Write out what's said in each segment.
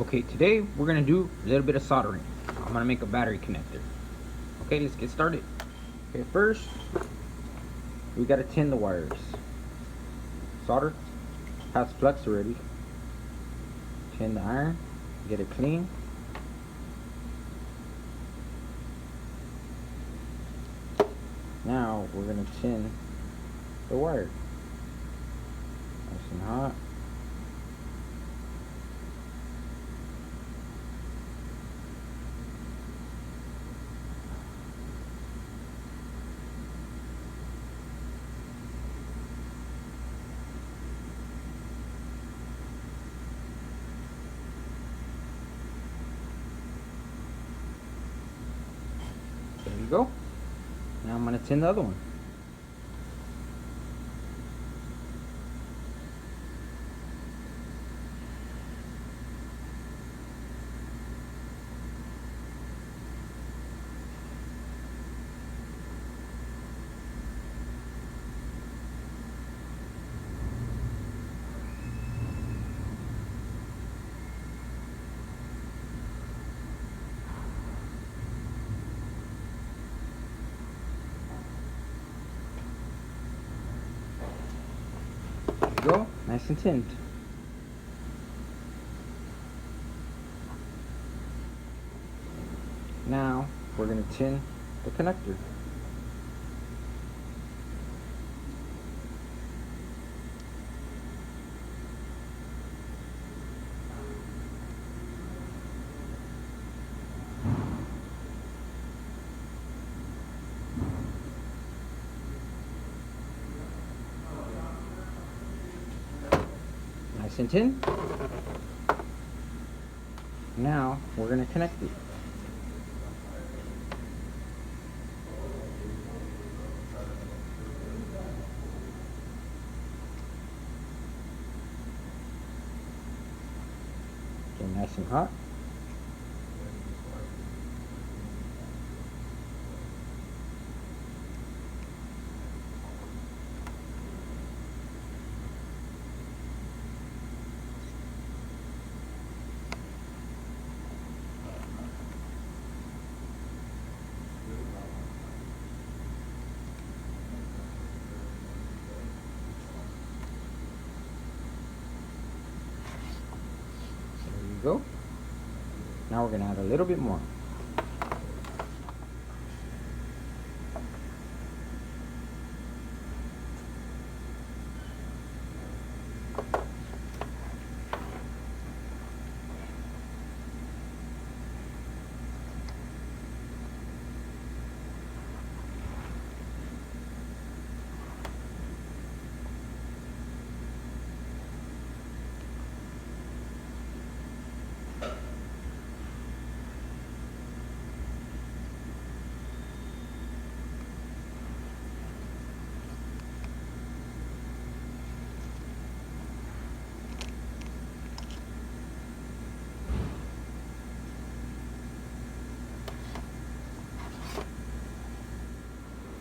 Okay, today we're gonna do a little bit of soldering. I'm gonna make a battery connector. Okay, let's get started. Okay, first we gotta tin the wires. Solder has flux already. Tin the iron, get it clean. Now we're gonna tin the wire. Nice and hot. There you go. Now I'm gonna tin the other one. There you go, nice and tinned. Now we're gonna tin the connector. Nice and tin. Now we're gonna connect it. Getting nice and hot. There you go. Now we're gonna add a little bit more.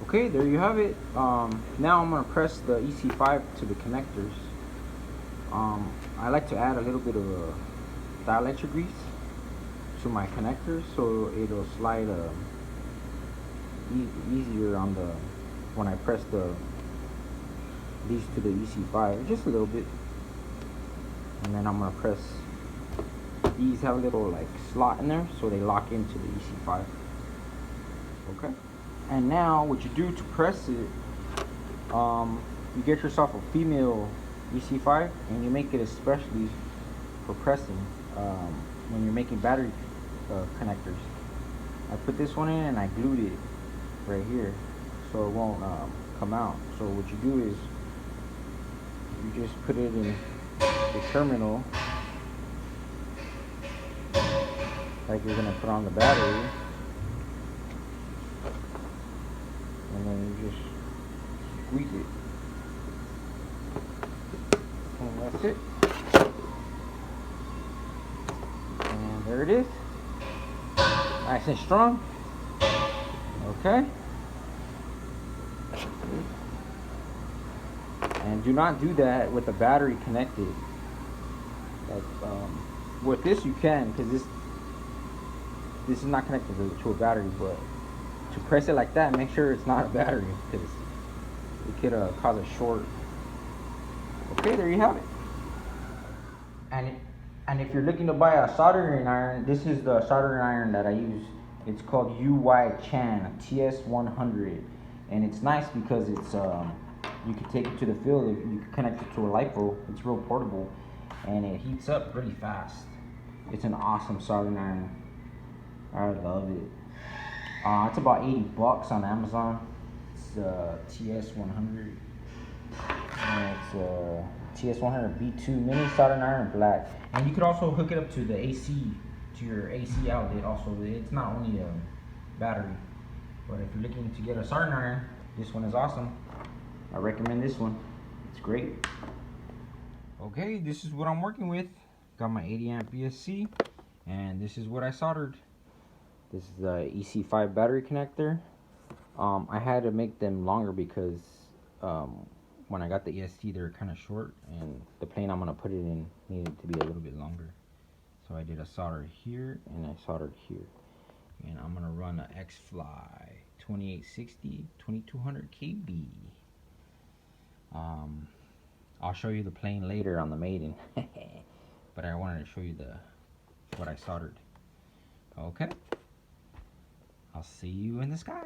Okay, there you have it. Now I'm gonna press the EC5 to the connectors. I like to add a little bit of dielectric grease to my connectors so it'll slide easier on the when I press these to the EC5, just a little bit. And then I'm gonna press these, have a little like slot in there so they lock into the EC5. Okay. And now what you do to press it, you get yourself a female EC5 and you make it especially for pressing when you're making battery connectors. I put this one in and I glued it right here so it won't come out. So what you do is you just put it in the terminal like you're gonna put on the battery. And then you just squeeze it. And that's it. And there it is. Nice and strong. Okay. And do not do that with the battery connected. Like with this you can, because this is not connected to a battery, but to press it like that, make sure it's not a battery, because it could cause a short. Okay, there you have it. And if you're looking to buy a soldering iron, this is the soldering iron that I use. It's called UY Chan TS100, and it's nice because it's you can take it to the field. You can connect it to a lipo. It's real portable, and it heats up really fast. It's an awesome soldering iron. I love it. It's about $80 on Amazon. It's TS100. And it's TS100 B2 mini soldering iron black. And you could also hook it up to the AC, to your AC outlet. Also, it's not only a battery, but if you're looking to get a soldering iron, this one is awesome. I recommend this one. It's great. Okay, this is what I'm working with. Got my 80 amp BSC, and this is what I soldered. This is the EC5 battery connector. I had to make them longer because when I got the ESC, they're kind of short, and the plane I'm gonna put it in needed to be a little bit longer. So I did a solder here, and I soldered here, and I'm gonna run a X-Fly 2860 2200 KB. I'll show you the plane later on the maiden, but I wanted to show you what I soldered. Okay, I'll see you in the sky.